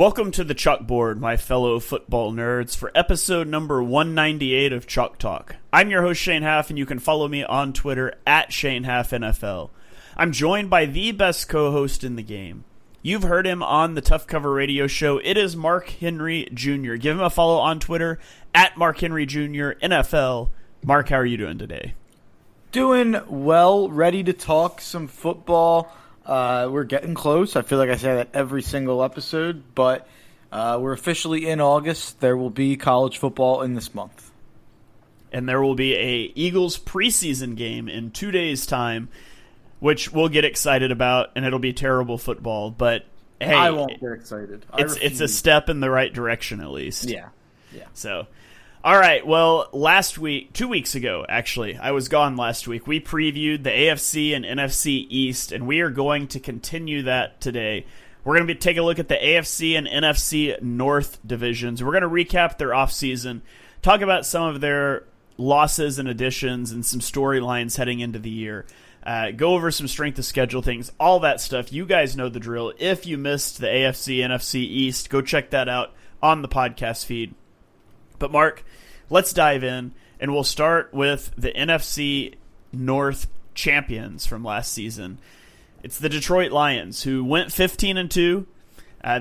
Welcome to the chalkboard, my fellow football nerds, for episode number 198 of Chalk Talk. I'm your host, Shane Haff, and you can follow me on Twitter at ShaneHaffNFL. I'm joined by the best co-host in the game. You've heard him on the Tough Cover radio show. It is Mark Henry Jr. Give him a follow on Twitter at Mark Henry Jr. NFL. Mark, how are you doing today? Doing well, ready to talk some football. We're getting close. I feel like I say that every single episode, but we're officially in August. There will be college football in this month. And there will be a Eagles preseason game in 2 days' time, which we'll get excited about, and it'll be terrible football. But, hey, I won't get excited. It's a step in the right direction, at least. Yeah. So, all right, well, 2 weeks ago, actually, I was gone last week, we previewed the AFC and NFC East, and we are going to continue that today. We're going to take a look at the AFC and NFC North divisions. We're going to recap their offseason, talk about some of their losses and additions and some storylines heading into the year, go over some strength of schedule things, all that stuff. You guys know the drill. If you missed the AFC, NFC East, go check that out on the podcast feed. But Mark, let's dive in, and we'll start with the NFC North champions from last season. It's the Detroit Lions, who went 15-2.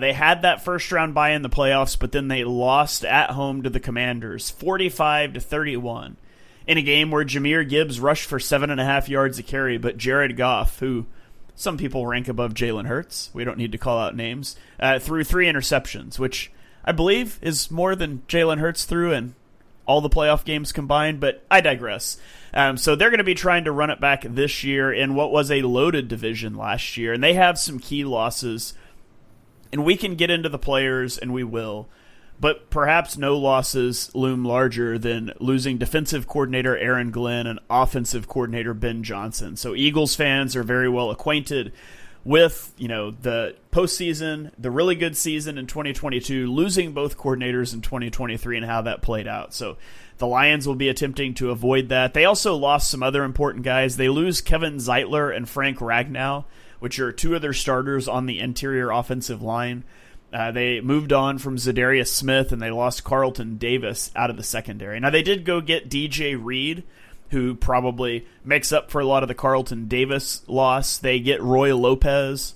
They had that first-round bye in the playoffs, but then they lost at home to the Commanders, 45-31, in a game where Jahmyr Gibbs rushed for 7.5 yards a carry, but Jared Goff, who some people rank above Jalen Hurts, we don't need to call out names, threw 3 interceptions, which I believe is more than Jalen Hurts threw in all the playoff games combined, but I digress. So they're going to be trying to run it back this year in what was a loaded division last year, and they have some key losses, and we can get into the players, and we will, but perhaps no losses loom larger than losing defensive coordinator Aaron Glenn and offensive coordinator Ben Johnson. So Eagles fans are very well acquainted with, the postseason, the really good season in 2022, losing both coordinators in 2023 and how that played out. So the Lions will be attempting to avoid that. They also lost some other important guys. They lose Kevin Zeitler and Frank Ragnow, which are 2 of their starters on the interior offensive line. They moved on from Zadarius Smith, and they lost Carlton Davis out of the secondary. Now, they did go get DJ Reed, who probably makes up for a lot of the Carlton Davis loss. They get Roy Lopez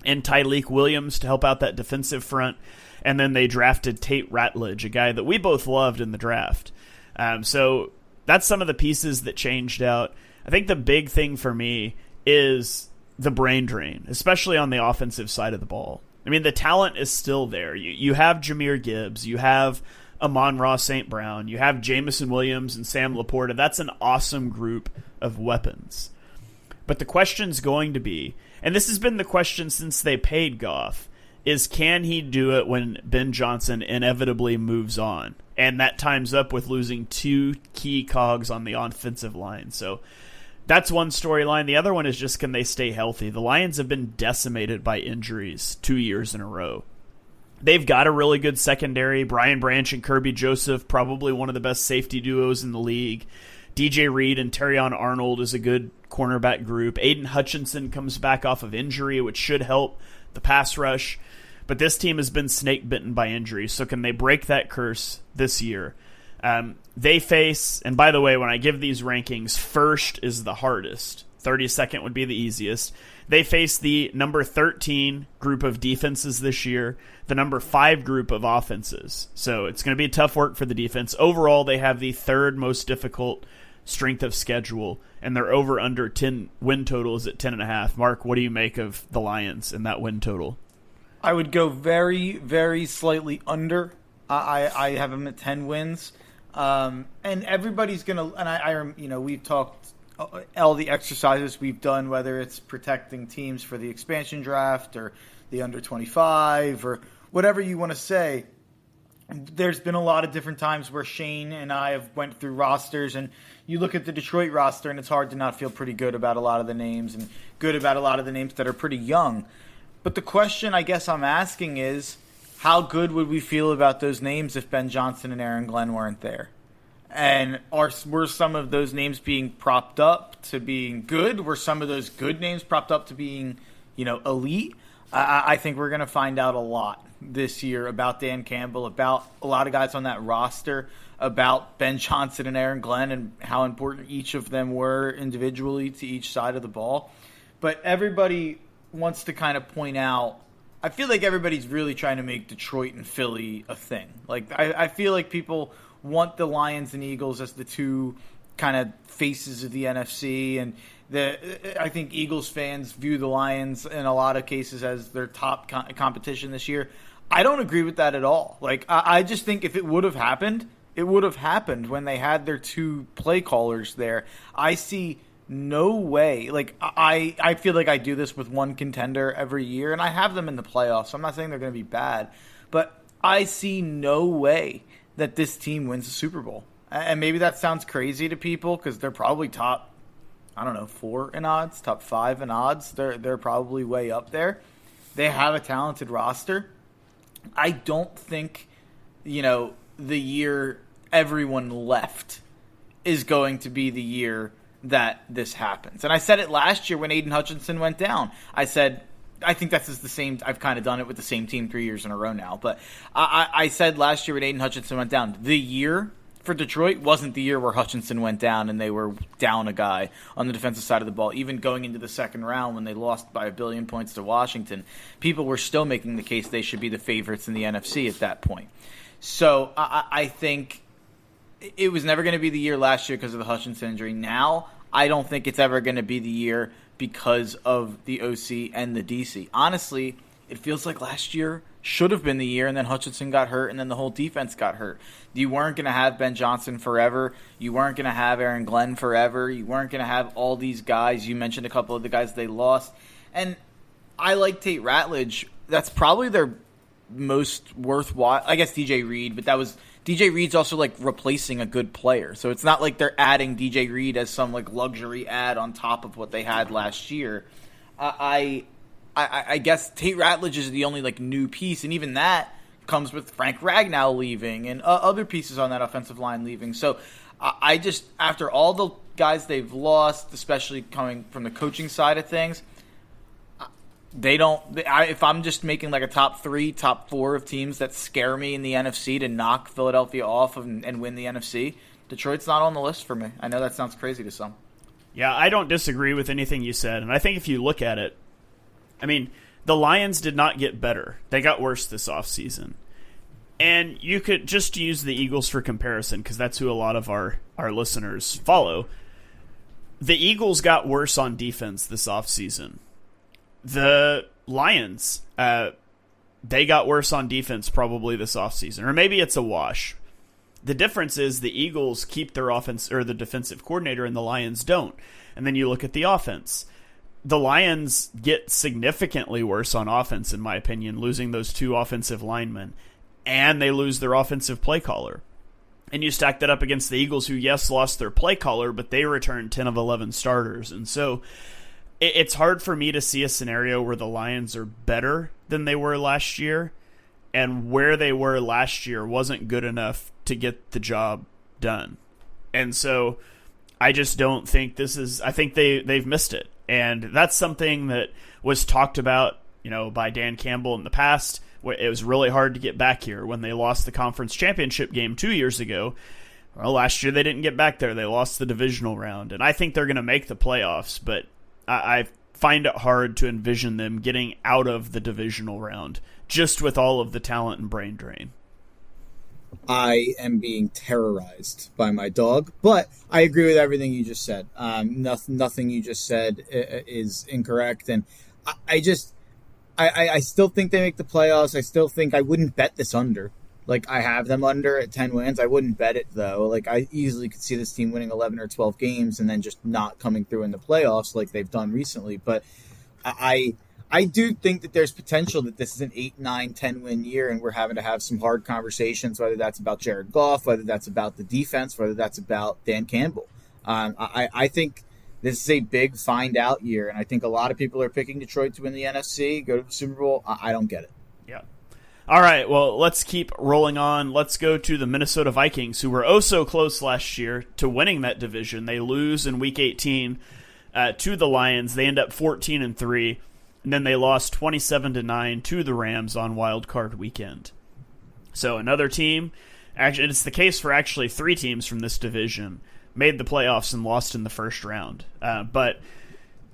and Tyleik Williams to help out that defensive front. And then they drafted Tate Ratledge, a guy that we both loved in the draft. So that's some of the pieces that changed out. I think the big thing for me is the brain drain, especially on the offensive side of the ball. I mean, the talent is still there. You have Jahmyr Gibbs. You have Amon-Ra St. Brown, you have Jameson Williams and Sam Laporta. That's an awesome group of weapons. But the question's going to be, and this has been the question since they paid Goff, is can he do it when Ben Johnson inevitably moves on? And that times up with losing 2 key cogs on the offensive line. So that's one storyline. The other one is just, can they stay healthy? The Lions have been decimated by injuries 2 years in a row. They've got a really good secondary. Brian Branch and Kirby Joseph, probably one of the best safety duos in the league. DJ Reed and Terrion Arnold is a good cornerback group. Aiden Hutchinson comes back off of injury, which should help the pass rush. But this team has been snake-bitten by injury, so can they break that curse this year? They face, and by the way, when I give these rankings, first is the hardest. 32nd would be the easiest. They face the number 13 group of defenses this year, the number 5 group of offenses. So it's going to be tough work for the defense. Overall, they have the 3rd most difficult strength of schedule, and their over-under 10 win total is at 10.5. Mark, what do you make of the Lions and that win total? I would go very, very slightly under. I have them at 10 wins. And everybody's going to, and we've talked all the exercises we've done, whether it's protecting teams for the expansion draft or the under 25 or whatever you want to say. There's been a lot of different times where Shane and I have went through rosters, and you look at the Detroit roster and it's hard to not feel pretty good about a lot of the names and good about a lot of the names that are pretty young. But the question I guess I'm asking is, how good would we feel about those names if Ben Johnson and Aaron Glenn weren't there? And were some of those names being propped up to being good? Were some of those good names propped up to being, elite? I think we're going to find out a lot this year about Dan Campbell, about a lot of guys on that roster, about Ben Johnson and Aaron Glenn and how important each of them were individually to each side of the ball. But everybody wants to kind of point out, I feel like everybody's really trying to make Detroit and Philly a thing. Like I feel like people want the Lions and Eagles as the two kind of faces of the NFC, and I think Eagles fans view the Lions in a lot of cases as their top competition this year. I don't agree with that at all. Like I just think if it would have happened, it would have happened when they had their two play callers there. I see no way. Like I feel like I do this with one contender every year, and I have them in the playoffs. So I'm not saying they're going to be bad, but I see no way that this team wins the Super Bowl. And maybe that sounds crazy to people because they're probably top, I don't know, 4 in odds, top 5 in odds. They're probably way up there. They have a talented roster. I don't think, the year everyone left is going to be the year that this happens. And I said it last year when Aiden Hutchinson went down. I said, I think that's just the same. I've kind of done it with the same team 3 years in a row now. But I said last year when Aiden Hutchinson went down, the year for Detroit wasn't the year where Hutchinson went down and they were down a guy on the defensive side of the ball. Even going into the second round when they lost by 1 billion points to Washington, people were still making the case they should be the favorites in the NFC at that point. So I think it was never going to be the year last year because of the Hutchinson injury. Now I don't think it's ever going to be the year because of the OC and the DC. Honestly, it feels like last year should have been the year, and then Hutchinson got hurt, and then the whole defense got hurt. You weren't going to have Ben Johnson forever. You weren't going to have Aaron Glenn forever. You weren't going to have all these guys. You mentioned a couple of the guys they lost. And I like Tate Ratledge. That's probably their most worthwhile. I guess DJ Reed, but DJ Reed's also like replacing a good player. So it's not like they're adding DJ Reed as some like luxury add on top of what they had last year. I guess Tate Ratledge is the only like new piece, and even that comes with Frank Ragnow leaving and other pieces on that offensive line leaving. So I just, after all the guys they've lost, especially coming from the coaching side of things, if I'm just making like a top 3, top 4 of teams that scare me in the NFC to knock Philadelphia off and win the NFC, Detroit's not on the list for me. I know that sounds crazy to some. Yeah, I don't disagree with anything you said. And I think if you look at it, I mean, the Lions did not get better. They got worse this offseason. And you could just use the Eagles for comparison because that's who a lot of our listeners follow. The Eagles got worse on defense this offseason. The Lions, they got worse on defense probably this offseason. Or maybe it's a wash. The difference is the Eagles keep their offense or the defensive coordinator and the Lions don't. And then you look at the offense. The Lions get significantly worse on offense, in my opinion, losing those 2 offensive linemen. And they lose their offensive play caller. And you stack that up against the Eagles, who, yes, lost their play caller, but they returned 10 of 11 starters. And so it's hard for me to see a scenario where the Lions are better than they were last year. And where they were last year wasn't good enough to get the job done. And so I just don't think I think they've missed it. And that's something that was talked about, by Dan Campbell in the past. It was really hard to get back here when they lost the conference championship game 2 years ago. Well, last year they didn't get back there. They lost the divisional round. And I think they're going to make the playoffs, but I find it hard to envision them getting out of the divisional round just with all of the talent and brain drain. I am being terrorized by my dog, but I agree with everything you just said. Nothing you just said is incorrect, and I still think they make the playoffs. I still think I wouldn't bet this under. Like, I have them under at 10 wins. I wouldn't bet it, though. Like, I easily could see this team winning 11 or 12 games and then just not coming through in the playoffs like they've done recently. But I do think that there's potential that this is an 8, 9, 10-win year, and we're having to have some hard conversations, whether that's about Jared Goff, whether that's about the defense, whether that's about Dan Campbell. I think this is a big find-out year, and I think a lot of people are picking Detroit to win the NFC, go to the Super Bowl. I don't get it. Yeah. All right, well, let's keep rolling on. Let's go to the Minnesota Vikings, who were oh so close last year to winning that division. They lose in Week 18 to the Lions. They end up 14-3. and then they lost 27-9 to the Rams on Wild Card Weekend. So another team, actually, it's the case for actually 3 teams from this division, made the playoffs and lost in the first round. But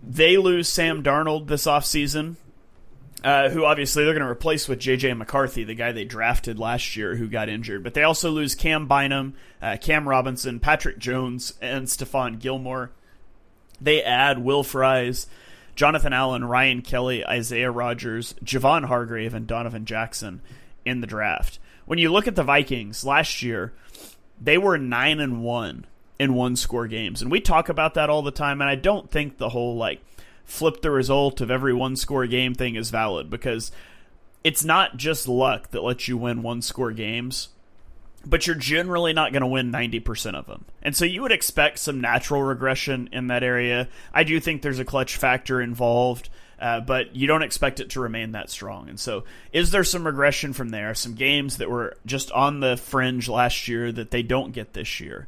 they lose Sam Darnold this offseason, who obviously they're going to replace with J.J. McCarthy, the guy they drafted last year who got injured. But they also lose Cam Bynum, Cam Robinson, Patrick Jones, and Stephon Gilmore. They add Will Fries, Jonathan Allen, Ryan Kelly, Isaiah Rodgers, Javon Hargrave, and Donovan Jackson in the draft. When you look at the Vikings last year, they were 9-1 in one-score games. And we talk about that all the time, and I don't think the whole, flip the result of every one-score game thing is valid, because it's not just luck that lets you win one-score games, but you're generally not going to win 90% of them. And so you would expect some natural regression in that area. I do think there's a clutch factor involved, but you don't expect it to remain that strong. And so is there some regression from there? Some games that were just on the fringe last year that they don't get this year.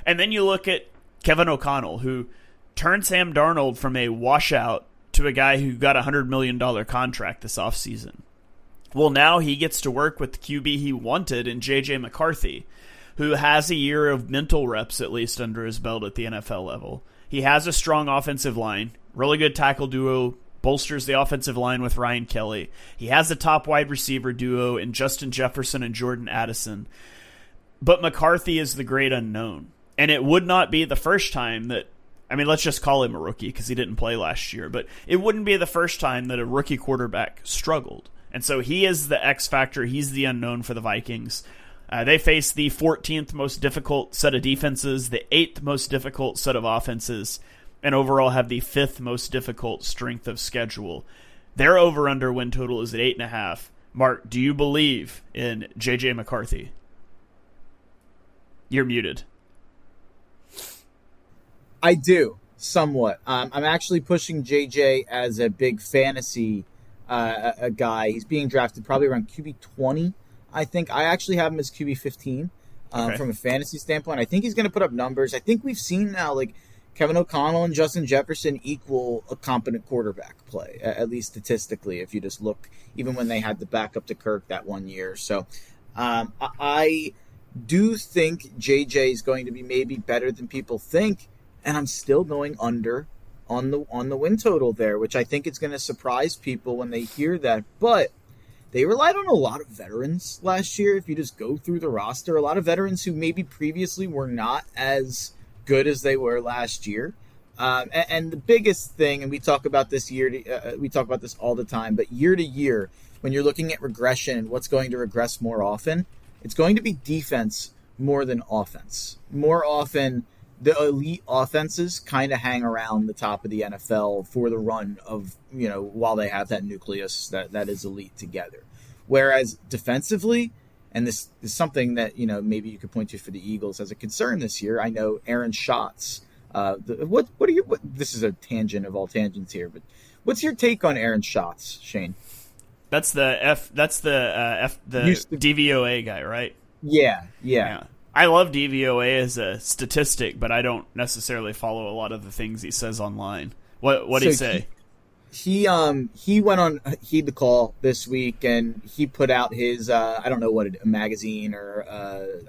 And then you look at Kevin O'Connell, who turned Sam Darnold from a washout to a guy who got a $100 million contract this offseason. Well, now he gets to work with the QB he wanted in J.J. McCarthy, who has a year of mental reps at least under his belt at the NFL level. He has a strong offensive line, really good tackle duo, bolsters the offensive line with Ryan Kelly. He has a top wide receiver duo in Justin Jefferson and Jordan Addison. But McCarthy is the great unknown. And it would not be the first time that, let's just call him a rookie because he didn't play last year, but it wouldn't be the first time that a rookie quarterback struggled. And so he is the X factor. He's the unknown for the Vikings. They face the 14th most difficult set of defenses, the 8th most difficult set of offenses, and overall have the 5th most difficult strength of schedule. Their over-under win total is at 8.5. Mark, do you believe in J.J. McCarthy? You're muted. I do, somewhat. I'm actually pushing JJ as a big fantasy a guy. He's being drafted probably around QB 20, I think. I actually have him as QB 15 from a fantasy standpoint. I think he's going to put up numbers. I think we've seen now, Kevin O'Connell and Justin Jefferson equal a competent quarterback play, at least statistically, if you just look, even when they had the backup to Kirk that one year. So I do think JJ is going to be maybe better than people think, and I'm still going under on the win total there, which I think is going to surprise people when they hear that. But they relied on a lot of veterans last year. If you just go through the roster, a lot of veterans who maybe previously were not as good as they were last year. And the biggest thing, and we talk about this we talk about this all the time, but year to year, when you're looking at regression and what's going to regress more often, it's going to be defense more than offense. More often, the elite offenses kind of hang around the top of the NFL for the run of, while they have that nucleus that is elite together. Whereas defensively, and this is something that, maybe you could point to for the Eagles as a concern this year. I know Aaron Schatz. This is a tangent of all tangents here, but what's your take on Aaron Schatz, Shane? That's the DVOA guy, right? Yeah. I love DVOA as a statistic, but I don't necessarily follow a lot of the things he says online. What did he say? He went on Heed the Call this week, and he put out his I don't know a magazine or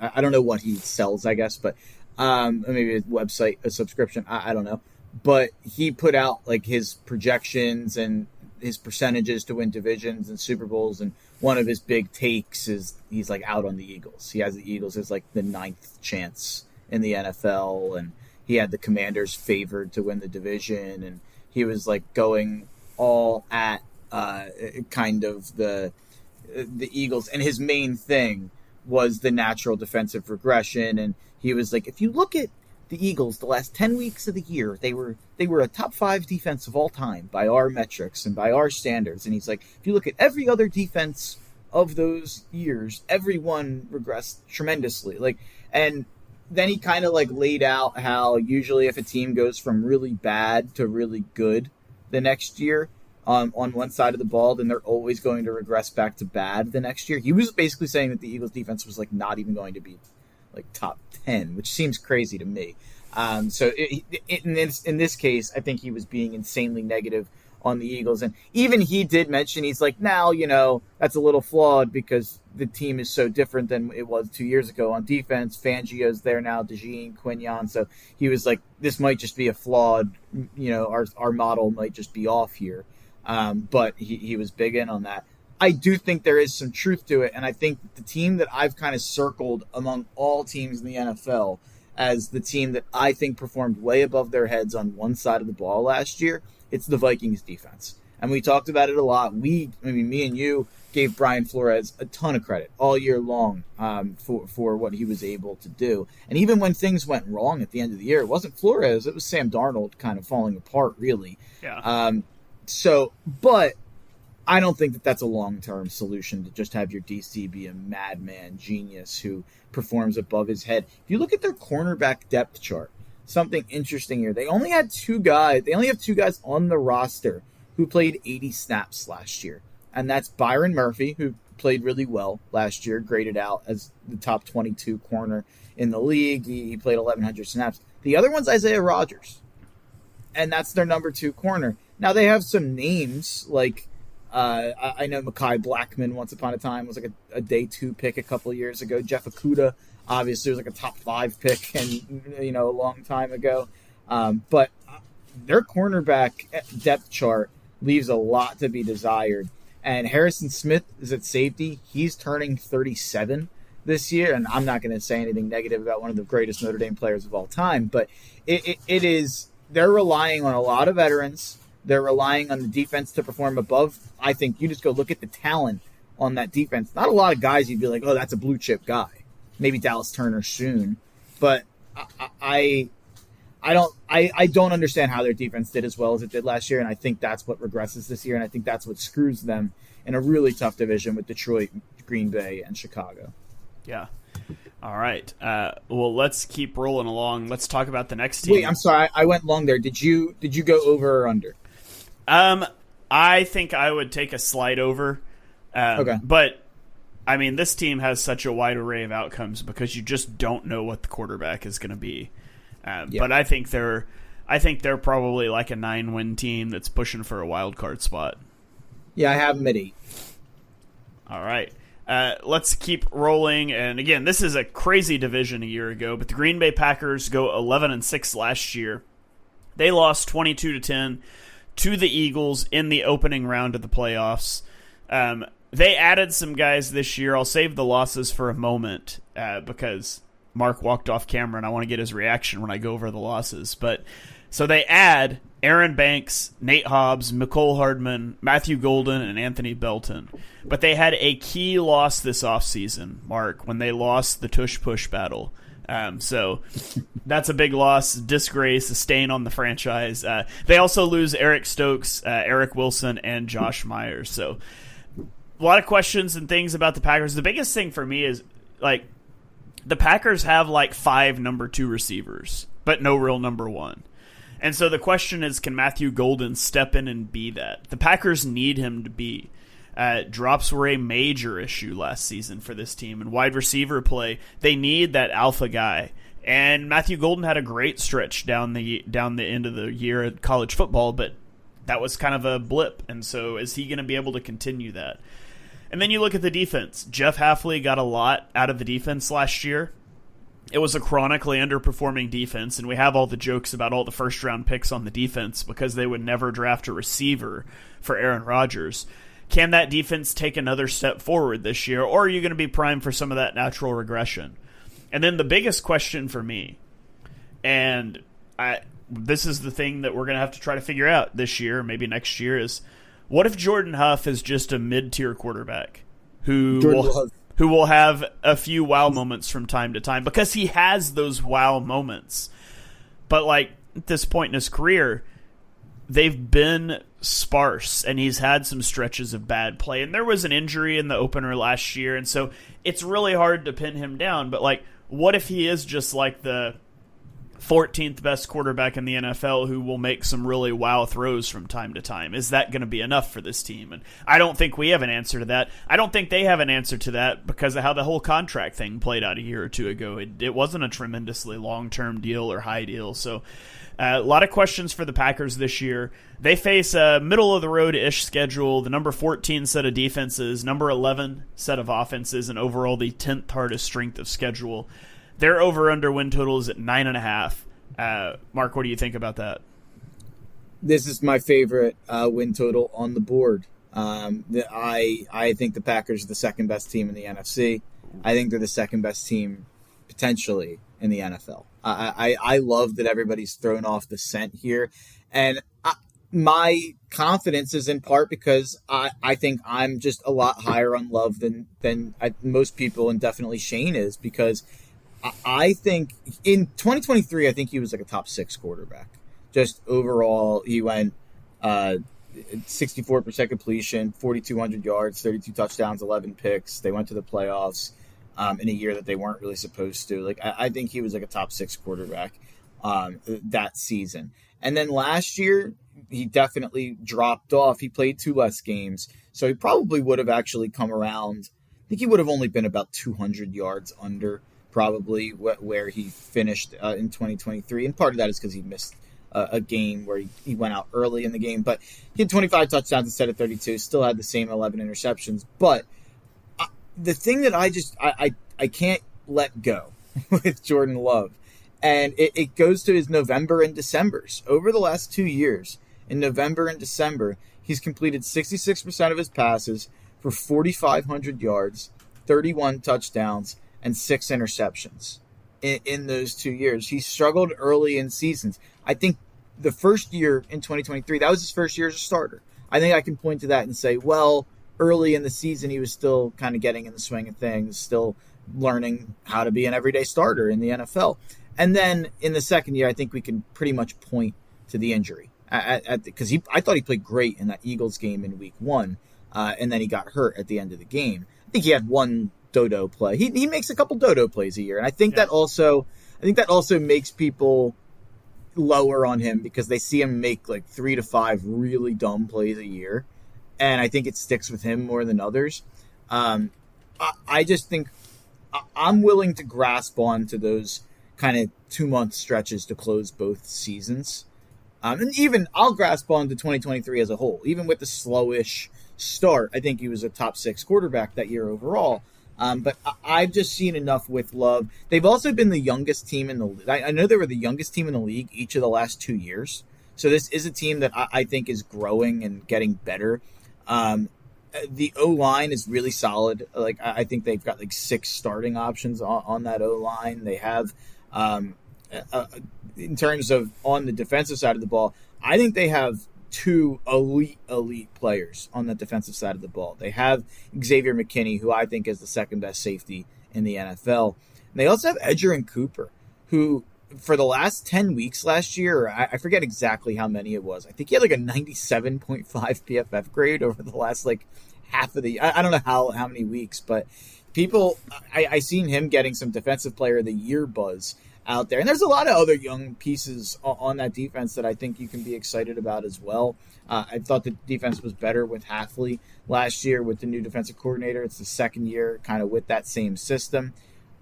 I don't know what he sells, I guess, but maybe a website, a subscription, I don't know. But he put out his projections and his percentages to win divisions and Super Bowls, and one of his big takes is he's out on the Eagles. He has the Eagles as the 9th chance in the NFL, and he had the Commanders favored to win the division, and he was going all at kind of the Eagles, and his main thing was the natural defensive regression. And he was if you look at the Eagles the last 10 weeks of the year, they were a top 5 defense of all time by our metrics and by our standards. And he's if you look at every other defense of those years, everyone regressed tremendously. And then he kind of laid out how usually if a team goes from really bad to really good the next year on one side of the ball, then they're always going to regress back to bad the next year. He was basically saying that the Eagles defense was not even going to be top 10, which seems crazy to me. So in this case, I think he was being insanely negative on the Eagles. And even he did mention, he's like, now, that's a little flawed because the team is so different than it was 2 years ago on defense. Fangio's there now, DeJean, Quignon. So he was like, this might just be a flawed, our model might just be off here. But he was big in on that. I do think there is some truth to it. And I think the team that I've kind of circled among all teams in the NFL as the team that I think performed way above their heads on one side of the ball last year, it's the Vikings defense. And we talked about it a lot. Me and you gave Brian Flores a ton of credit all year long for what he was able to do. And even when things went wrong at the end of the year, it wasn't Flores, it was Sam Darnold kind of falling apart, really. Yeah. But I don't think that that's a long-term solution to just have your DC be a madman genius who performs above his head. If you look at their cornerback depth chart, something interesting here. They only have two guys on the roster who played 80 snaps last year. And that's Byron Murphy, who played really well last year, graded out as the top 22 corner in the league. He played 1,100 snaps. The other one's Isaiah Rodgers, and that's their number 2 corner. Now, they have some names like I know Mekhi Blackmon once upon a time was like a day 2 pick a couple of years ago. Jeff Okudah obviously was like a top 5 pick and a long time ago. But their cornerback depth chart leaves a lot to be desired. And Harrison Smith is at safety. He's turning 37 this year, and I'm not going to say anything negative about one of the greatest Notre Dame players of all time, but they're relying on a lot of veterans. They're relying on the defense to perform above. I think you just go look at the talent on that defense. Not a lot of guys you'd be like, oh, that's a blue chip guy. Maybe Dallas Turner soon. But I don't understand how their defense did as well as it did last year, and I think that's what regresses this year, and I think that's what screws them in a really tough division with Detroit, Green Bay, and Chicago. Yeah. All right. Well, let's keep rolling along. Let's talk about the next team. Wait, I'm sorry. I went long there. Did you go over or under? I think I would take a slight over. Okay. But, I mean, this team has such a wide array of outcomes because you just don't know what the quarterback is going to be. But I think they're probably like a 9-win team that's pushing for a wild card spot. Yeah, I have them at 8. All right. Let's keep rolling. And again, this is a crazy division a year ago, but the Green Bay Packers go 11-6 last year. They lost 22-10 to the Eagles in the opening round of the playoffs. They added some guys this year. I'll save the losses for a moment because Mark walked off camera and I want to get his reaction when I go over the losses. But so they add Aaron Banks, Nate Hobbs, Mecole Hardman, Matthew Golden, and Anthony Belton. But they had a key loss this offseason, Mark, when they lost the tush-push battle. So that's a big loss, disgrace, a stain on the franchise. They also lose Eric Stokes, Eric Wilson, and Josh Myers. So a lot of questions and things about the Packers. The biggest thing for me is, like, the Packers have, like, 5 number 2 receivers, but no real number 1. And so the question is, can Matthew Golden step in and be that? The Packers need him to be. Drops were a major issue last season for this team. And wide receiver play, they need that alpha guy. And Matthew Golden had a great stretch down the end of the year at college football, but that was kind of a blip. And so is he going to be able to continue that? And then you look at the defense. Jeff Hafley got a lot out of the defense last year. It was a chronically underperforming defense, and we have all the jokes about all the first-round picks on the defense because they would never draft a receiver for Aaron Rodgers. Can that defense take another step forward this year, or are you going to be primed for some of that natural regression? And then the biggest question for me, and this is the thing that we're going to have to try to figure out this year, maybe next year, is what if Jordan Huff is just a mid-tier quarterback who will have a few wow moments from time to time, because he has those wow moments. But like at this point in his career, they've been sparse, and he's had some stretches of bad play. And there was an injury in the opener last year, and so it's really hard to pin him down. But like, what if he is just like the 14th best quarterback in the NFL who will make some really wow throws from time to time. Is that going to be enough for this team? And I don't think we have an answer to that. I don't think they have an answer to that because of how the whole contract thing played out a year or two ago. It wasn't a tremendously long-term deal or high deal. So a lot of questions for the Packers this year. They face a middle-of-the-road-ish schedule, the number 14 set of defenses, number 11 set of offenses, and overall the 10th hardest strength of schedule. Their over-under win total is at 9.5. Mark, what do you think about that? This is my favorite win total on the board. I think the Packers are the second best team in the NFC. I think they're the second best team potentially in the NFL. I love that everybody's thrown off the scent here. And my confidence is in part because I think I'm just a lot higher on Love than most people, and definitely Shane is, because I think in 2023, I think he was like a top 6 quarterback. Just overall, he went 64% completion, 4,200 yards, 32 touchdowns, 11 picks. They went to the playoffs in a year that they weren't really supposed to. Like I think he was like a top 6 quarterback that season. And then last year, he definitely dropped off. He played 2 less games, so he probably would have actually come around. I think he would have only been about 200 yards under probably where he finished in 2023. And part of that is because he missed a game where he went out early in the game. But he had 25 touchdowns instead of 32, still had the same 11 interceptions. But the thing that I can't let go with Jordan Love, and it goes to his November and Decembers. Over the last 2 years, in November and December, he's completed 66% of his passes for 4,500 yards, 31 touchdowns, and 6 interceptions in those 2 years. He struggled early in seasons. I think the first year in 2023, that was his first year as a starter. I think I can point to that and say, well, early in the season, he was still kind of getting in the swing of things, still learning how to be an everyday starter in the NFL. And then in the second year, I think we can pretty much point to the injury. Because I thought he played great in that Eagles game in week 1, and then he got hurt at the end of the game. I think he had one dodo play. He makes a couple dodo plays a year, and I think that also makes people lower on him because they see him make like 3 to 5 really dumb plays a year, and I think it sticks with him more than others. I just think I'm willing to grasp on to those kind of 2-month stretches to close both seasons, and even I'll grasp on to 2023 as a whole, even with the slowish start. I think he was a top 6 quarterback that year overall. But I've just seen enough with Love. They've also been the youngest team in the league. I know they were the youngest team in the league each of the last 2 years. So this is a team that I think is growing and getting better. The O-line is really solid. Like I think they've got like 6 starting options on that O-line. They have, in terms of on the defensive side of the ball, I think they have 2 elite players on the defensive side of the ball. They have Xavier McKinney, who I think is the second best safety in the NFL. And they also have Edger and Cooper, who for the last 10 weeks last year, I forget exactly how many it was. I think he had like a 97.5 PFF grade over the last like half of the, I don't know how many weeks, but I seen him getting some defensive player of the year buzz out there. And there's a lot of other young pieces on that defense that I think you can be excited about as well. I thought the defense was better with Hafley last year with the new defensive coordinator. It's the second year kind of with that same system.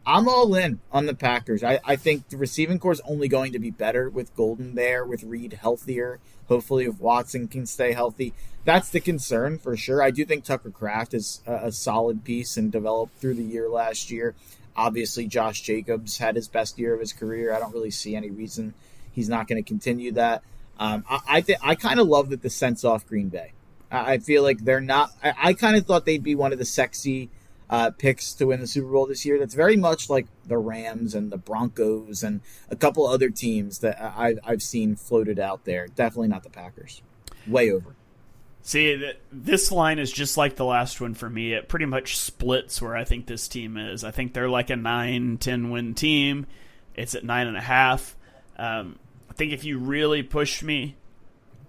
I'm all in on the Packers. I think the receiving core is only going to be better with Golden there, with Reed healthier. Hopefully if Watson can stay healthy. That's the concern for sure. I do think Tucker Kraft is a solid piece and developed through the year last year. Obviously, Josh Jacobs had his best year of his career. I don't really see any reason he's not going to continue that. I kind of love that the scent's off Green Bay. I feel like they're not. I kind of thought they'd be one of the sexy picks to win the Super Bowl this year. That's very much like the Rams and the Broncos and a couple other teams that I've seen floated out there. Definitely not the Packers. Way over. See, this line is just like the last one for me. It pretty much splits where I think this team is. I think they're like a 9-10 win team. It's at 9.5. I think if you really pushed me,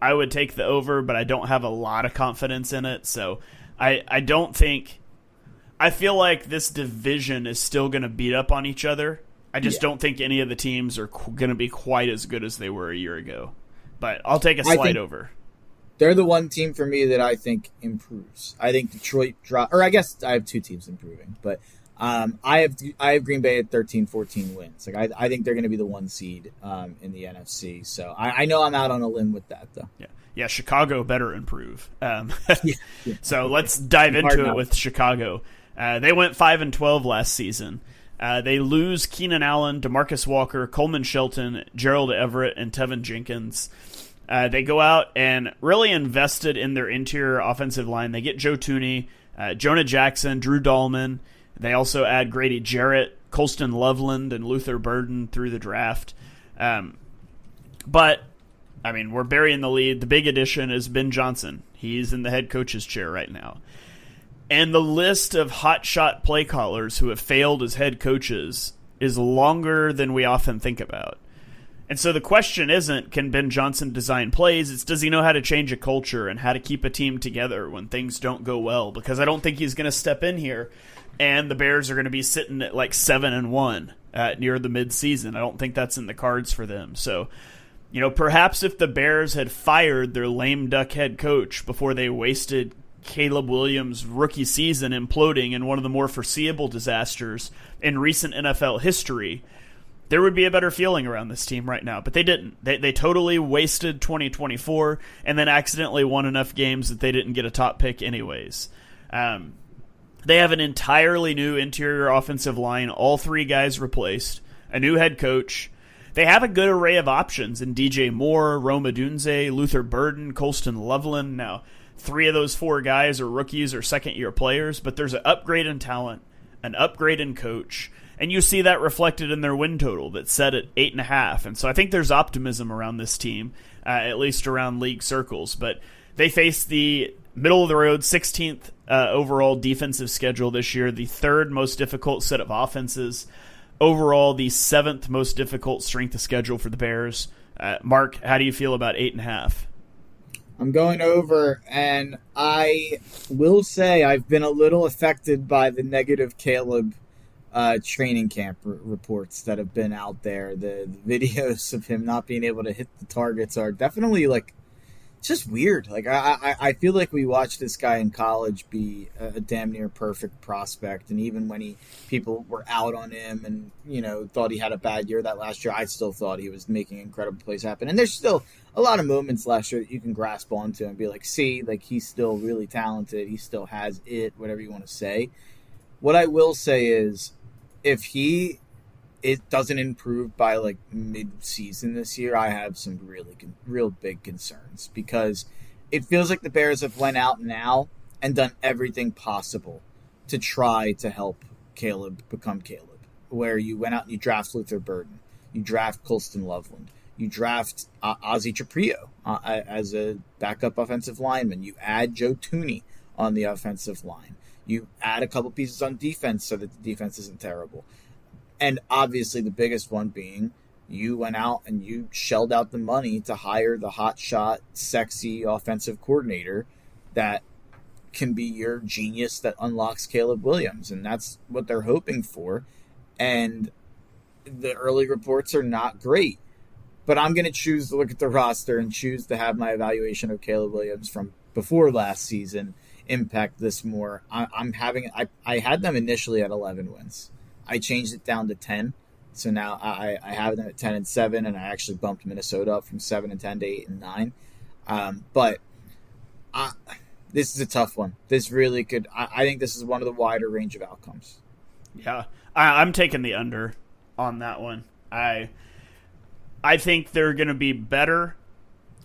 I would take the over, but I don't have a lot of confidence in it. So I don't think – I feel like this division is still going to beat up on each other I just don't think any of the teams are going to be quite as good as they were a year ago. But I'll take a slide over. They're the one team for me that I think improves. I think Detroit or I guess I have two teams improving, but I have Green Bay at 13-14 wins. Like I think they're going to be the 1 seed in the NFC. So I know I'm out on a limb with that though. Yeah. Chicago better improve. Yeah. So let's dive into it with Chicago. They went 5-12 last season. They lose Keenan Allen, DeMarcus Walker, Coleman Shelton, Gerald Everett, and Tevin Jenkins. They go out and really invested in their interior offensive line. They get Joe Thuney, Jonah Jackson, Drew Dahlman. They also add Grady Jarrett, Colston Loveland, and Luther Burden through the draft. But, I mean, we're burying the lead. The big addition is Ben Johnson. He's in the head coach's chair right now. And the list of hotshot play callers who have failed as head coaches is longer than we often think about. And so the question isn't, can Ben Johnson design plays? It's, does he know how to change a culture and how to keep a team together when things don't go well? Because I don't think he's going to step in here and the Bears are going to be sitting at like 7-1 near the midseason. I don't think that's in the cards for them. So, you know, perhaps if the Bears had fired their lame duck head coach before they wasted Caleb Williams' rookie season imploding in one of the more foreseeable disasters in recent NFL history, there would be a better feeling around this team right now. But they didn't. They totally wasted 2024 and then accidentally won enough games that they didn't get a top pick anyways. They have an entirely new interior offensive line, all 3 guys replaced, a new head coach. They have a good array of options in DJ Moore, Rome Odunze, Luther Burden, Colston Loveland. Now, 3 of those 4 guys are rookies or second-year players, but there's an upgrade in talent, an upgrade in coach, and you see that reflected in their win total that's set at 8.5. And so I think there's optimism around this team, at least around league circles. But they face the middle-of-the-road 16th overall defensive schedule this year, the 3rd most difficult set of offenses. Overall, the 7th most difficult strength of schedule for the Bears. Mark, how do you feel about 8.5? I'm going over, and I will say I've been a little affected by the negative Caleb training camp reports that have been out there. The videos of him not being able to hit the targets are definitely like just weird. Like I feel like we watched this guy in college be a damn near perfect prospect, and even when people were out on him and thought he had a bad year that last year, I still thought he was making incredible plays happen. And there's still a lot of moments last year that you can grasp onto and be like, see, like he's still really talented. He still has it, whatever you want to say. What I will say is, if it doesn't improve by like mid-season this year, I have some real big concerns, because it feels like the Bears have went out now and done everything possible to try to help Caleb become Caleb. Where you went out and you draft Luther Burden, you draft Colston Loveland, you draft Ozzie Chaprio as a backup offensive lineman, you add Joe Thuney on the offensive line, you add a couple pieces on defense so that the defense isn't terrible. And obviously the biggest one being you went out and you shelled out the money to hire the hotshot, sexy offensive coordinator that can be your genius that unlocks Caleb Williams. And that's what they're hoping for. And the early reports are not great. But I'm going to choose to look at the roster and choose to have my evaluation of Caleb Williams from before last season impact this more. I had them initially at 11 wins. I changed it down to 10, so now I have them at 10-7, and I actually bumped Minnesota up from 7-10 to 8-9. But this is a tough one. This really could. I think this is one of the wider range of outcomes. Yeah, I'm taking the under on that one. I think they're going to be better.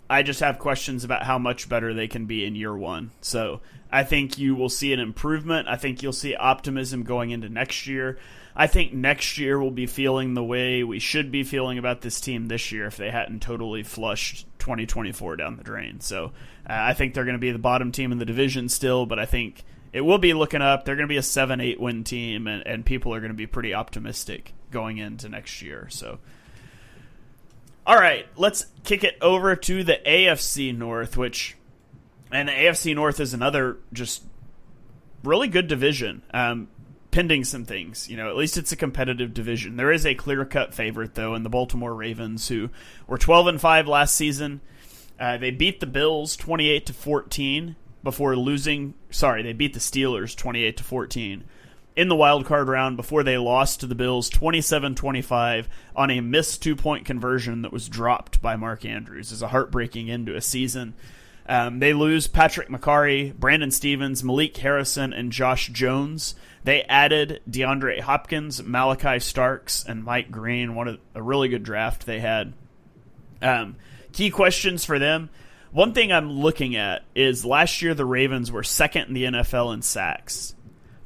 I just have questions about how much better they can be in year one. So I think you will see an improvement. I think you'll see optimism going into next year. I think next year we'll be feeling the way we should be feeling about this team this year if they hadn't totally flushed 2024 down the drain. So I think they're going to be the bottom team in the division still, but I think it will be looking up. They're going to be a 7-8 win team, and people are going to be pretty optimistic going into next year. So, all right, let's kick it over to the AFC North, and the AFC North is another just really good division. pending some things. At least it's a competitive division. There is a clear-cut favorite, though, in the Baltimore Ravens, who were 12-5 last season. They beat the Bills 28-14 before losing. Sorry, they beat the Steelers 28-14 in the wild card round before they lost to the Bills 27-25 on a missed 2-point conversion that was dropped by Mark Andrews as a heartbreaking end to a season. They lose Patrick McCarry, Brandon Stevens, Malik Harrison, and Josh Jones. They added DeAndre Hopkins, Malachi Starks, and Mike Green. A really good draft they had. Key questions for them. One thing I'm looking at is last year the Ravens were second in the NFL in sacks,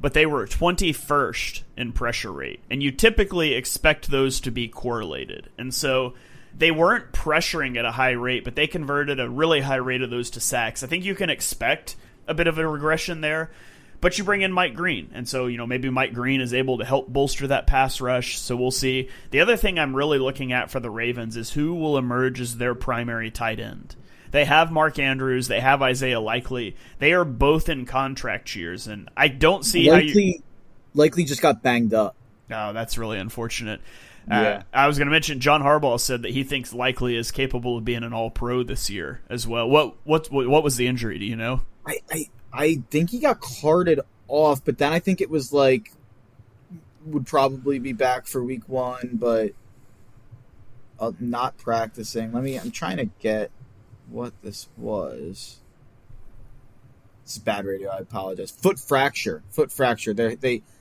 but they were 21st in pressure rate. And you typically expect those to be correlated. And so they weren't pressuring at a high rate, but they converted a really high rate of those to sacks. I think you can expect a bit of a regression there, but you bring in Mike Green. And so, maybe Mike Green is able to help bolster that pass rush. So we'll see. The other thing I'm really looking at for the Ravens is who will emerge as their primary tight end. They have Mark Andrews. They have Isaiah Likely. They are both in contract years, and I don't see Likely just got banged up. Oh, that's really unfortunate. Yeah. I was going to mention John Harbaugh said that he thinks Likely is capable of being an All-Pro this year as well. What was the injury? Do you know? I think he got carted off, but then I think it was would probably be back for week 1, but not practicing. I'm trying to get what this was. This is bad radio. I apologize. Foot fracture.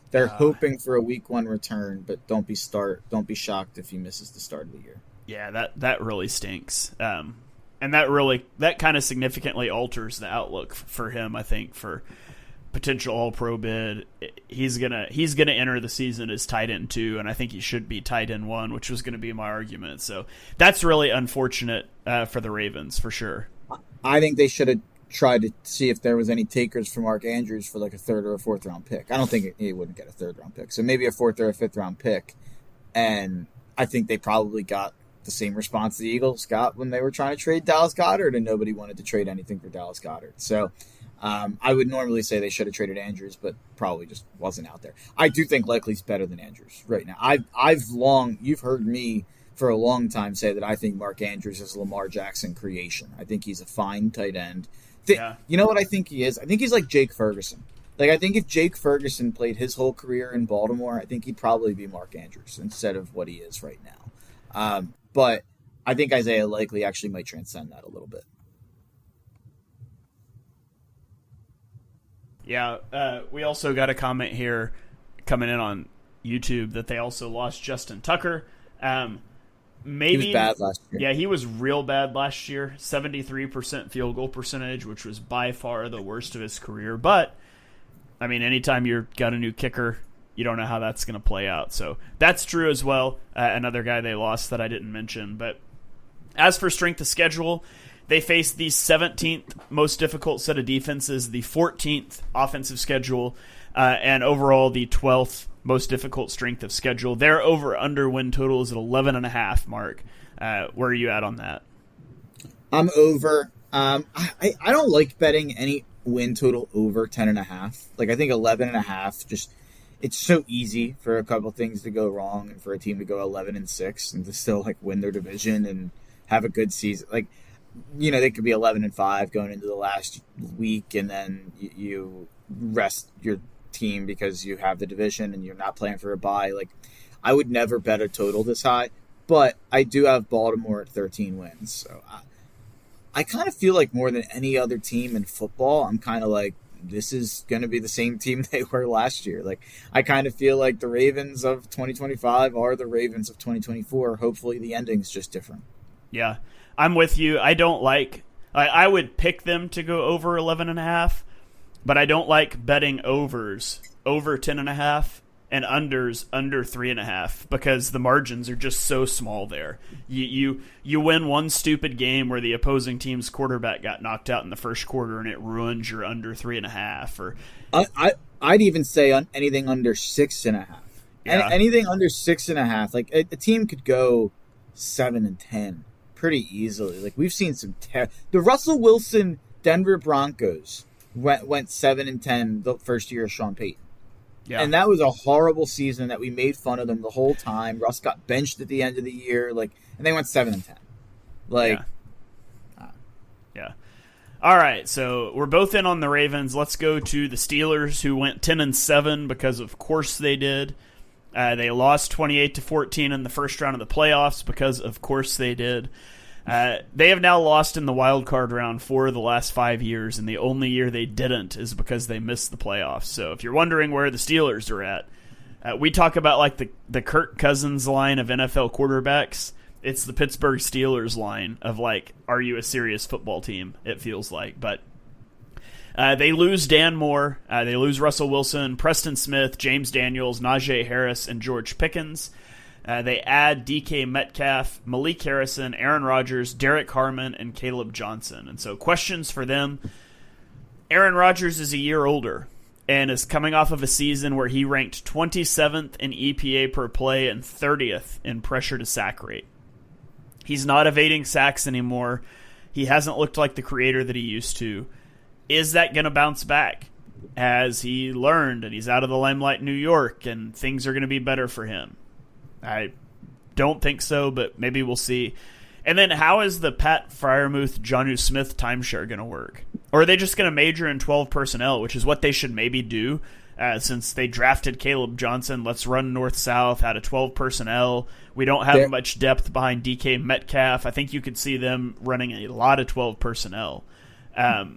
They're hoping for a week 1 return, but don't be shocked if he misses the start of the year. Yeah, that really stinks. And that kind of significantly alters the outlook for him, I think, for potential All-Pro bid. He's gonna enter the season as tight end 2, and I think he should be tight end 1, which was going to be my argument. So that's really unfortunate for the Ravens, for sure. I think they should have tried to see if there was any takers for Mark Andrews for a 3rd or a 4th round pick. I don't think he wouldn't get a 3rd round pick. So maybe a 4th or a 5th round pick. And I think they probably got the same response the Eagles got when they were trying to trade Dallas Goedert, and nobody wanted to trade anything for Dallas Goedert. So I would normally say they should have traded Andrews, but probably just wasn't out there. I do think Likely's better than Andrews right now. You've heard me for a long time say that I think Mark Andrews is a Lamar Jackson creation. I think he's a fine tight end. You know what I think he is? I think he's like Jake Ferguson. I think if Jake Ferguson played his whole career in Baltimore, I think he'd probably be Mark Andrews instead of what he is right now. But I think Isaiah Likely actually might transcend that a little bit. Yeah, we also got a comment here coming in on YouTube that they also lost Justin Tucker. Maybe he was bad last year. Yeah, he was real bad last year. 73% field goal percentage, which was by far the worst of his career. But, anytime you've got a new kicker, you don't know how that's going to play out. So that's true as well. Another guy they lost that I didn't mention. But as for strength of schedule, they face the 17th most difficult set of defenses, the 14th offensive schedule, and overall the 12th most difficult strength of schedule. Their over-under win total is at 11.5, Mark. Where are you at on that? I'm over. I don't like betting any win total over 10.5. I think 11.5 just... It's so easy for a couple things to go wrong and for a team to go 11-6 and to still win their division and have a good season. They could be 11-5 going into the last week, and then you rest your team because you have the division and you're not playing for a bye. I would never bet a total this high, but I do have Baltimore at 13 wins. So I kind of feel like more than any other team in football, I'm kind of this is going to be the same team they were last year. I kind of feel like the Ravens of 2025 are the Ravens of 2024. Hopefully the ending's just different. Yeah, I'm with you. I don't I would pick them to go over 11.5, but I don't like betting overs over 10.5 and unders under 3.5 because the margins are just so small there. You win one stupid game where the opposing team's quarterback got knocked out in the first quarter and it ruins your under 3.5. Or I'd even say anything under 6.5. Yeah. Anything under 6.5. A team could go 7-10 pretty easily. We've seen some the Russell Wilson Denver Broncos went 7-10 the first year of Sean Payton. Yeah. And that was a horrible season that we made fun of them the whole time. Russ got benched at the end of the year, and they went 7-10. Yeah. All right, so we're both in on the Ravens. Let's go to the Steelers, who went 10-7 because, of course, they did. They lost 28-14 in the first round of the playoffs because, of course, they did. They have now lost in the wild card round 4 of the last 5 years, and the only year they didn't is because they missed the playoffs. So if you're wondering where the Steelers are at, we talk about the Kirk Cousins line of NFL quarterbacks. It's the Pittsburgh Steelers line of are you a serious football team? It feels like, but they lose Dan Moore, they lose Russell Wilson, Preston Smith, James Daniels, Najee Harris, and George Pickens. They add DK Metcalf, Malik Harrison, Aaron Rodgers, Derek Harmon, and Caleb Johnson. And so questions for them. Aaron Rodgers is a year older and is coming off of a season where he ranked 27th in EPA per play and 30th in pressure to sack rate. He's not evading sacks anymore. He hasn't looked like the creator that he used to. Is that going to bounce back? Has he learned and he's out of the limelight in New York and things are going to be better for him? I don't think so, but maybe we'll see. And then how is the Pat Freiermuth, Jonnu Smith timeshare going to work? Or are they just going to major in 12 personnel, which is what they should maybe do since they drafted Caleb Johnson? Let's run north-south out of 12 personnel. We don't have much depth behind DK Metcalf. I think you could see them running a lot of 12 personnel.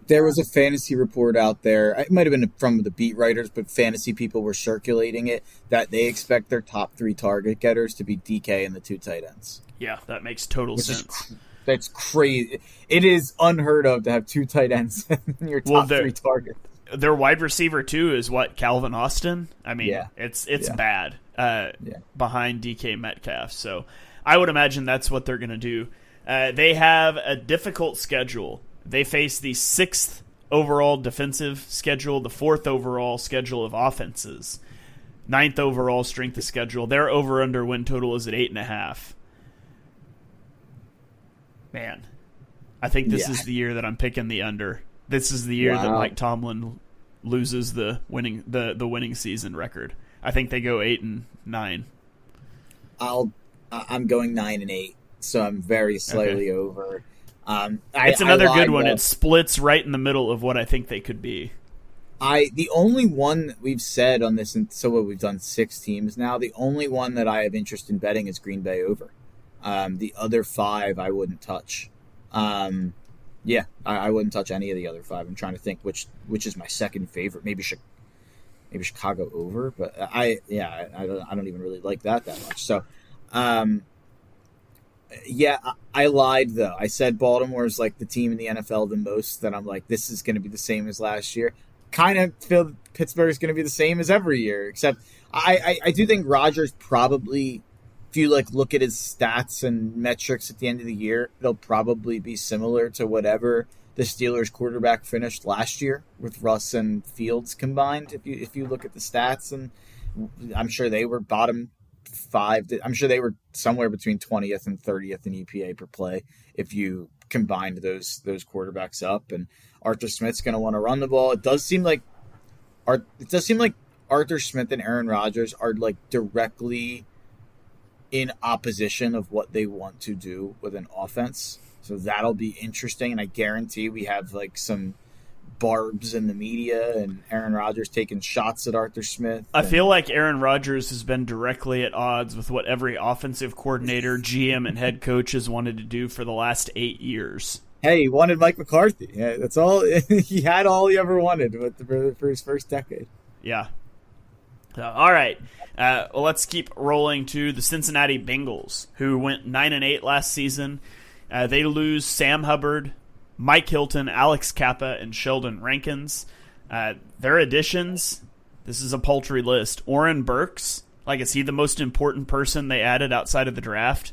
There was a fantasy report out there. It might have been from the beat writers, but fantasy people were circulating it that they expect their top 3 target getters to be DK and the 2 tight ends. Yeah, that makes total sense. That's crazy. It is unheard of to have 2 tight ends in your top 3 targets. Their wide receiver, too, is Calvin Austin? I mean, it's bad behind DK Metcalf. So I would imagine that's what they're going to do. They have a difficult schedule. They face the 6th overall defensive schedule, the 4th overall schedule of offenses, 9th overall strength of schedule. Their over-under win total is at 8.5. Man, I think this is the year that I'm picking the under. This is the year that Mike Tomlin loses the winning season record. I think they go 8-9. I'm going 9-8, so I'm very slightly over. It's another good one. It splits right in the middle of what I think they could be. The only one that we've said on this, and so we've done 6 teams now. The only one that I have interest in betting is Green Bay over. The other 5 I wouldn't touch. I wouldn't touch any of the other 5. I'm trying to think which is my second favorite. Maybe Chicago over, but I don't even really like that much. So. I lied, though. I said Baltimore's the team in the NFL the most, that I'm this is going to be the same as last year. Kind of feel Pittsburgh is going to be the same as every year, except I do think Rodgers probably, if you look at his stats and metrics at the end of the year, it'll probably be similar to whatever the Steelers quarterback finished last year with Russ and Fields combined. If you look at the stats, and I'm sure they were bottom 5. I'm sure they were somewhere between 20th and 30th in EPA per play if you combined those quarterbacks up. And Arthur Smith's going to want to run the ball. It does seem like Arthur Smith and Aaron Rodgers are directly in opposition of what they want to do with an offense. So that'll be interesting, and I guarantee we have some barbs in the media and Aaron Rodgers taking shots at Arthur Smith. I feel like Aaron Rodgers has been directly at odds with what every offensive coordinator, GM, and head coach has wanted to do for the last 8 years. Hey, he wanted Mike McCarthy. Yeah, that's all. He had all he ever wanted for his first decade. Yeah. All right. Let's keep rolling to the Cincinnati Bengals, who went 9-8 last season. They lose Sam Hubbard, Mike Hilton, Alex Kappa, and Sheldon Rankins. Their additions, this is a paltry list. Oren Burks, is he the most important person they added outside of the draft?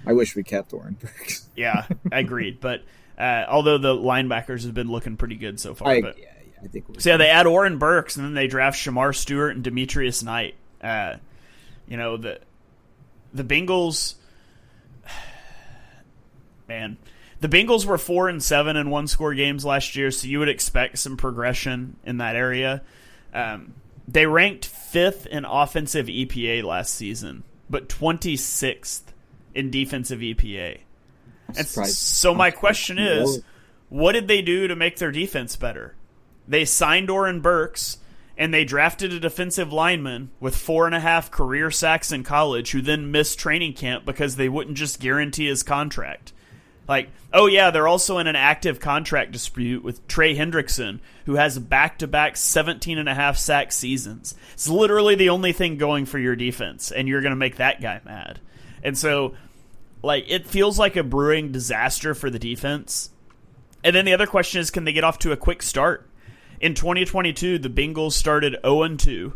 I wish we kept Oren Burks. Yeah, agreed. But although the linebackers have been looking pretty good so far. I think they add Oren Burks, and then they draft Shamar Stewart and Demetrius Knight. The Bengals, man. The Bengals were 4-7 in one-score games last year, so you would expect some progression in that area. They ranked 5th in offensive EPA last season, but 26th in defensive EPA. And so my question is, what did they do to make their defense better? They signed Oren Burks, and they drafted a defensive lineman with 4.5 career sacks in college who then missed training camp because they wouldn't just guarantee his contract. Like, oh yeah, they're also in an active contract dispute with Trey Hendrickson, who has back-to-back 17.5 sack seasons. It's literally the only thing going for your defense, and you're going to make that guy mad. And so, like, it feels like a brewing disaster for the defense. And then the other question is, can they get off to a quick start? In 2022, the Bengals started 0-2.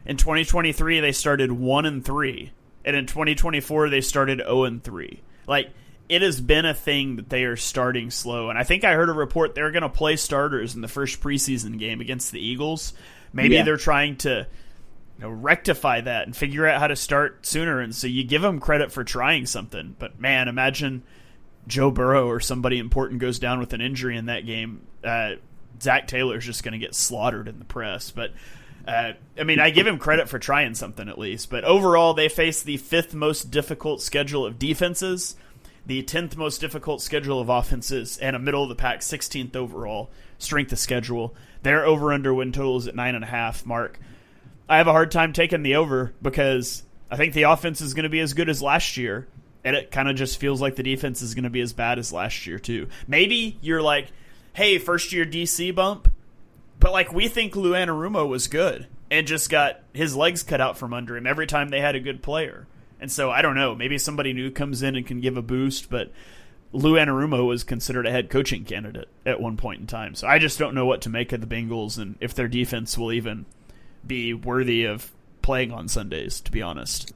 In 2023, they started 1-3. And in 2024, they started 0-3. Like, it has been a thing that they are starting slow. And I think I heard a report they're going to play starters in the first preseason game against the Eagles. Maybe they're trying to rectify that and figure out how to start sooner. And so you give them credit for trying something. But, man, imagine Joe Burrow or somebody important goes down with an injury in that game. Zach Taylor's just going to get slaughtered in the press. But, I give him credit for trying something at least. But overall, they face the 5th most difficult schedule of defenses, the 10th most difficult schedule of offenses, and a middle-of-the-pack 16th overall strength of schedule. Their over-under win total is at 9.5, Mark. I have a hard time taking the over because I think the offense is going to be as good as last year, and it kind of just feels like the defense is going to be as bad as last year too. Maybe you're like, hey, first-year DC bump, but like we think Lou Anarumo was good and just got his legs cut out from under him every time they had a good player. And so, I don't know, maybe somebody new comes in and can give a boost, but Lou Anarumo was considered a head coaching candidate at one point in time. So I just don't know what to make of the Bengals and if their defense will even be worthy of playing on Sundays, to be honest.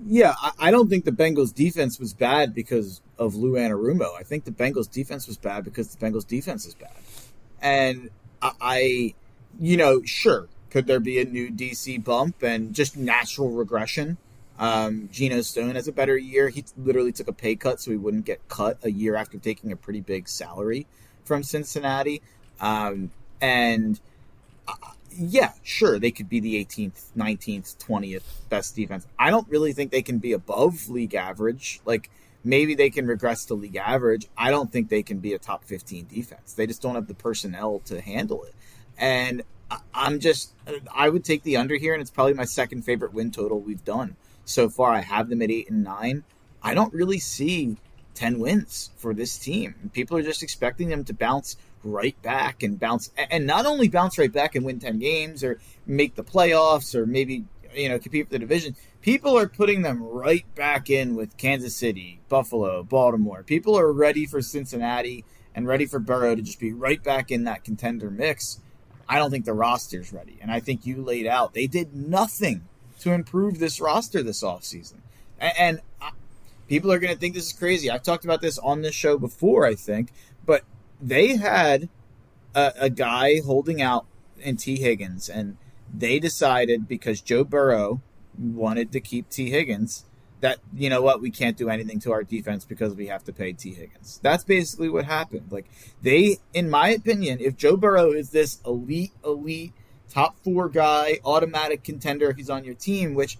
Yeah, I don't think the Bengals defense was bad because of Lou Anarumo. I think the Bengals defense was bad because the Bengals defense is bad. And sure, could there be a new DC bump and just natural regression? Geno Stone has a better year. He literally took a pay cut so he wouldn't get cut a year after taking a pretty big salary from Cincinnati. Yeah, sure, they could be the 18th, 19th, 20th best defense. I don't really think they can be above league average. Like, maybe they can regress to league average. I don't think they can be a top 15 defense. They just don't have the personnel to handle it. And I would take the under here, and it's probably my second favorite win total we've done so far. I have them at 8 and 9. I don't really see 10 wins for this team. People are just expecting them to bounce right back and not only bounce right back and win 10 games or make the playoffs or maybe, compete for the division. People are putting them right back in with Kansas City, Buffalo, Baltimore. People are ready for Cincinnati and ready for Burrow to just be right back in that contender mix. I don't think the roster's ready. And I think you laid out, they did nothing to improve this roster this offseason. And people are going to think this is crazy. I've talked about this on this show before, I think. But they had a guy holding out in T. Higgins, and they decided because Joe Burrow wanted to keep T. Higgins that, you know what, we can't do anything to our defense because we have to pay T. Higgins. That's basically what happened. Like, they, in my opinion, if Joe Burrow is this elite, top 4 guy, automatic contender if he's on your team, which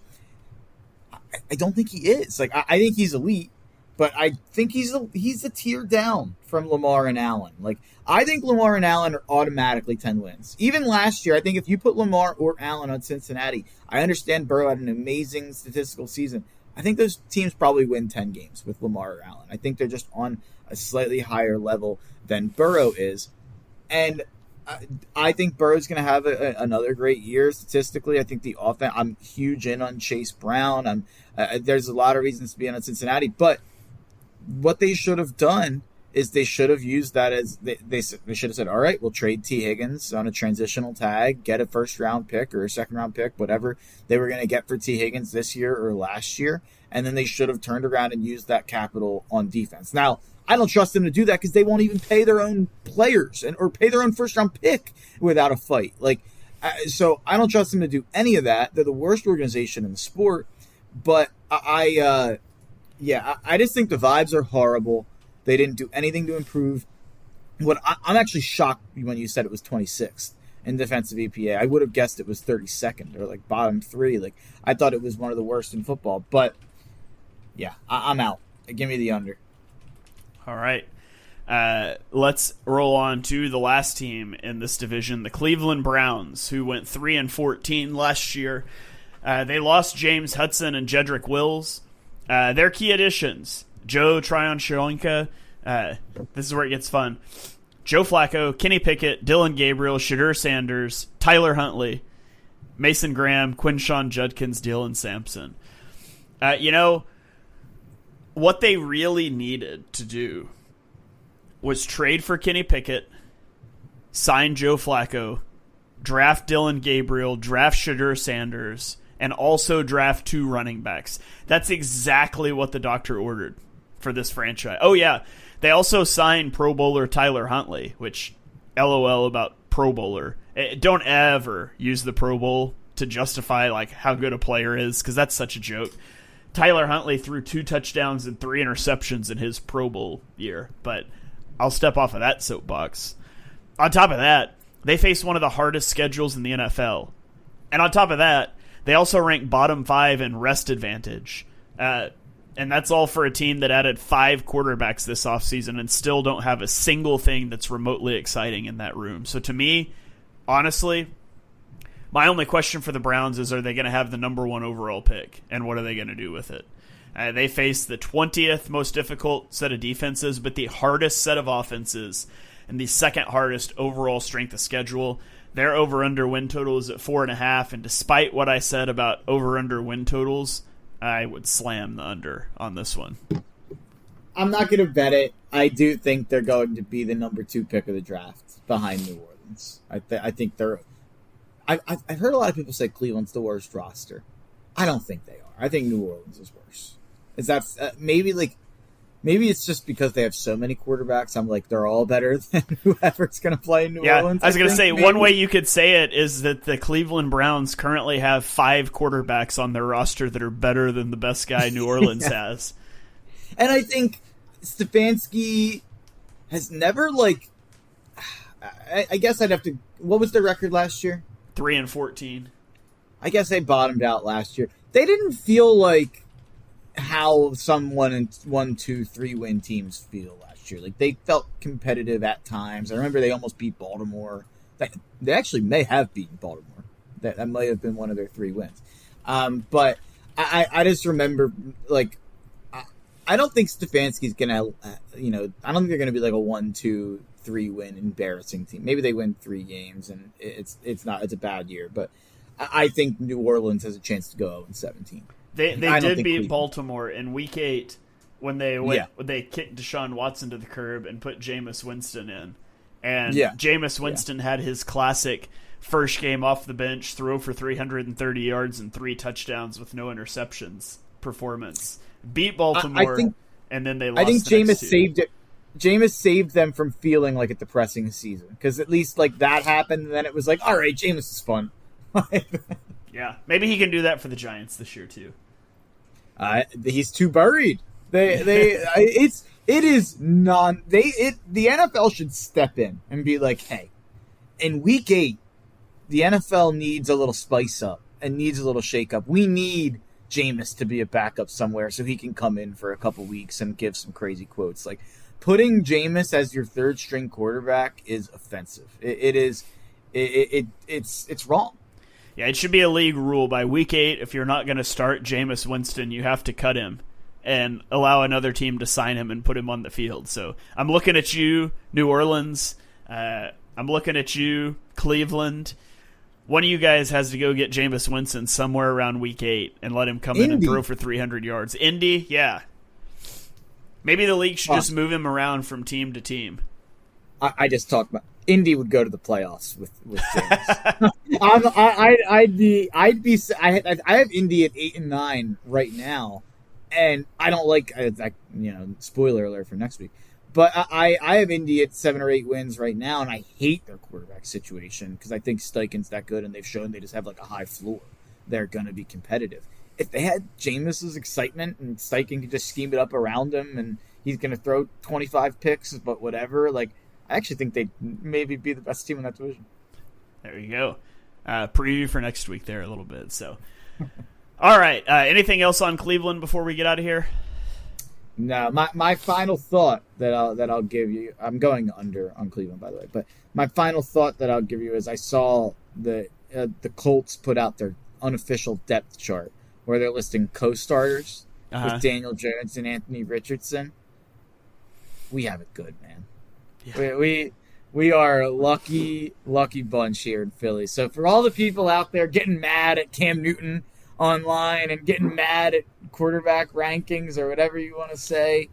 I don't think he is. Like, I think he's elite, but I think he's a tier down from Lamar and Allen. Like, I think Lamar and Allen are automatically 10 wins. Even last year, I think if you put Lamar or Allen on Cincinnati, I understand Burrow had an amazing statistical season. I think those teams probably win 10 games with Lamar or Allen. I think they're just on a slightly higher level than Burrow is. And I think Burrow's going to have another great year statistically. I think the offense, I'm huge in on Chase Brown. There's a lot of reasons to be in on Cincinnati, but what they should have done is they should have used that as they should have said, all right, we'll trade T. Higgins on a transitional tag, get a first-round pick or a second-round pick, whatever they were going to get for T. Higgins this year or last year, and then they should have turned around and used that capital on defense. Now, I don't trust them to do that because they won't even pay their own players or pay their own first-round pick without a fight. So I don't trust them to do any of that. They're the worst organization in the sport, but I just think the vibes are horrible. They didn't do anything to improve. I'm actually shocked when you said it was 26th in defensive EPA. I would have guessed it was 32nd or like bottom 3. Like I thought it was one of the worst in football. But yeah, I'm out. Give me the under. All right. Let's roll on to the last team in this division, the Cleveland Browns, who went 3-14 last year. They lost James Hudson and Jedrick Wills. Their key additions: Joe Tryon-Shoyinka. This is where it gets fun. Joe Flacco, Kenny Pickett, Dylan Gabriel, Shadur Sanders, Tyler Huntley, Mason Graham, Quinshon Judkins, Dylan Sampson. What they really needed to do was trade for Kenny Pickett, sign Joe Flacco, draft Dylan Gabriel, draft Shadur Sanders, and also draft 2 running backs. That's exactly what the doctor ordered for this franchise. Oh, yeah. They also signed Pro Bowler Tyler Huntley, which, LOL about Pro Bowler. Don't ever use the Pro Bowl to justify like how good a player is, because that's such a joke. Tyler Huntley threw 2 touchdowns and 3 interceptions in his Pro Bowl year, but I'll step off of that soapbox. On top of that, they face one of the hardest schedules in the NFL. And on top of that, they also rank bottom 5 in rest advantage. And that's all for a team that added 5 quarterbacks this offseason and still don't have a single thing that's remotely exciting in that room. So to me, honestly, my only question for the Browns is, are they going to have the number 1 overall pick? And what are they going to do with it? They face the 20th most difficult set of defenses, but the hardest set of offenses and the second hardest overall strength of schedule. Their over-under win total is at 4.5, and despite what I said about over-under win totals, I would slam the under on this one. I'm not going to bet it. I do think they're going to be the number 2 pick of the draft behind New Orleans. I think they're... I've heard a lot of people say Cleveland's the worst roster. I don't think they are. I think New Orleans is worse. Is that maybe it's just because they have so many quarterbacks? I'm like, they're all better than whoever's going to play in New Orleans. I was going to say, maybe. One way you could say it is that the Cleveland Browns currently have 5 quarterbacks on their roster that are better than the best guy New Orleans has. And I think Stefanski has never, like... I guess I'd have to... What was their record last year? 3-14. I guess they bottomed out last year. They didn't feel like how some 1, 2, 3 win teams feel last year. Like, they felt competitive at times. I remember they almost beat Baltimore. They actually may have beaten Baltimore. That might have been one of their 3 wins. But I just remember, like, I don't think Stefanski's going to, I don't think they're going to be like a 1, 2, 3 win embarrassing team. Maybe they win 3 games and it's a bad year. But I think New Orleans has a chance to go 0-17. They did beat Baltimore in Week 8 when they kicked Deshaun Watson to the curb and put Jameis Winston in. And Jameis Winston had his classic first game off the bench, throw for 330 yards and 3 touchdowns with no interceptions performance. Beat Baltimore, and then they lost. I think Jameis saved it. Jameis saved them from feeling like a depressing season, because at least like that happened, and then it was like, all right, Jameis is fun. Yeah, maybe he can do that for the Giants this year too. He's too buried. The NFL should step in and be like, hey, in Week 8, the NFL needs a little spice up and needs a little shake up. We need Jameis to be a backup somewhere so he can come in for a couple weeks and give some crazy quotes. Like, putting Jameis as your 3rd string quarterback is offensive. It's wrong. Yeah, it should be a league rule by Week 8. If you're not going to start Jameis Winston, you have to cut him and allow another team to sign him and put him on the field. So I'm looking at you, New Orleans. I'm looking at you, Cleveland. One of you guys has to go get Jameis Winston somewhere around Week 8 and let him come in and throw for 300 yards. Indy, yeah. Maybe the league should just move him around from team to team. I just talked about Indy would go to the playoffs with Jameis. I have Indy at 8-9 right now, and I don't like spoiler alert for next week. But I have Indy at 7 or 8 wins right now, and I hate their quarterback situation because I think Steichen's that good, and they've shown they just have like a high floor. They're going to be competitive. If they had Jameis's excitement and Steichen could just scheme it up around him, and he's going to throw 25 picks, but whatever, like, I actually think they'd maybe be the best team in that division. There you go. Preview for next week there a little bit. So, all right. Anything else on Cleveland before we get out of here? No, my final thought that I'll give you. I'm going under on Cleveland, by the way. But my final thought that I'll give you is I saw the Colts put out their unofficial depth chart where they're listing co-starters with Daniel Jones and Anthony Richardson. We have it good, man. Yeah. We are a lucky bunch here in Philly. So for all the people out there getting mad at Cam Newton online and getting mad at quarterback rankings or whatever you want to say,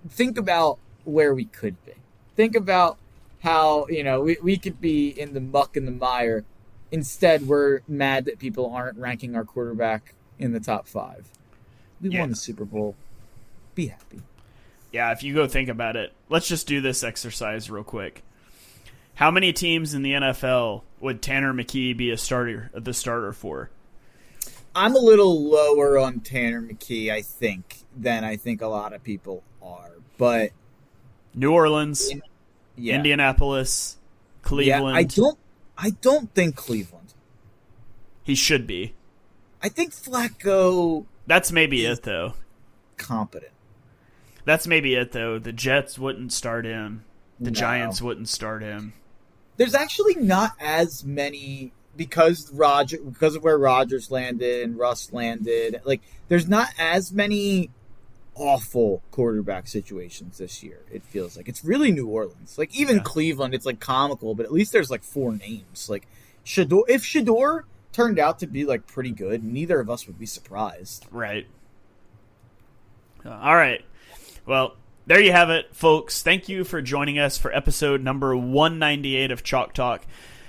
think about where we could be. Think about how, we could be in the muck and the mire. Instead, we're mad that people aren't ranking our quarterback in the top 5. We won the Super Bowl. Be happy. Yeah, if you go think about it, let's just do this exercise real quick. How many teams in the NFL would Tanner McKee be the starter for? I'm a little lower on Tanner McKee, I think, than I think a lot of people are. But New Orleans, Indianapolis, Cleveland. Yeah, I don't think Cleveland. He should be. I think Flacco. That's maybe it, though. Competent. That's maybe it, though. The Jets wouldn't start him. The Giants wouldn't start him. There's actually not as many because of where Rodgers landed and Russ landed. Like, there's not as many awful quarterback situations this year. It feels like it's really New Orleans. Like even Cleveland, it's like comical, but at least there's like 4 names. Like if Shador turned out to be like pretty good, neither of us would be surprised. Right. All right. Well, there you have it, folks. Thank you for joining us for episode number 198 of Chalk Talk.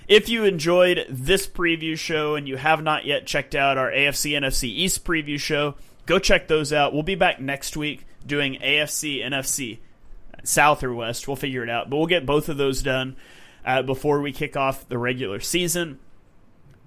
If you enjoyed this preview show and you have not yet checked out our AFC NFC East preview show, go check those out. We'll be back next week doing AFC NFC South or West. We'll figure it out. But we'll get both of those done before we kick off the regular season.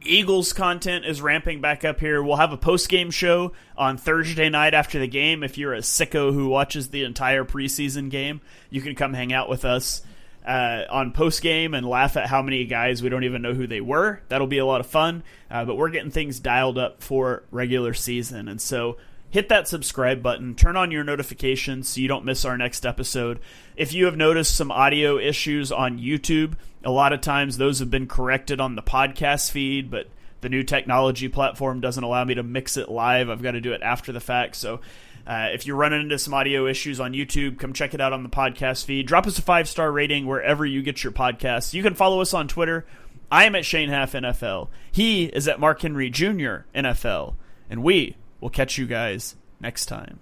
Eagles content is ramping back up here. We'll have a post-game show on Thursday night after the game. If you're a sicko who watches the entire preseason game, you can come hang out with us on post-game and laugh at how many guys we don't even know who they were. That'll be a lot of fun, but we're getting things dialed up for regular season. And so hit that subscribe button, turn on your notifications so you don't miss our next episode. If you have noticed some audio issues on YouTube, a lot of times those have been corrected on the podcast feed, but the new technology platform doesn't allow me to mix it live. I've got to do it after the fact. So if you're running into some audio issues on YouTube, come check it out on the podcast feed. Drop us a 5-star rating wherever you get your podcasts. You can follow us on Twitter. I am at Shane Half NFL. He is at Mark Henry Jr. NFL. And we will catch you guys next time.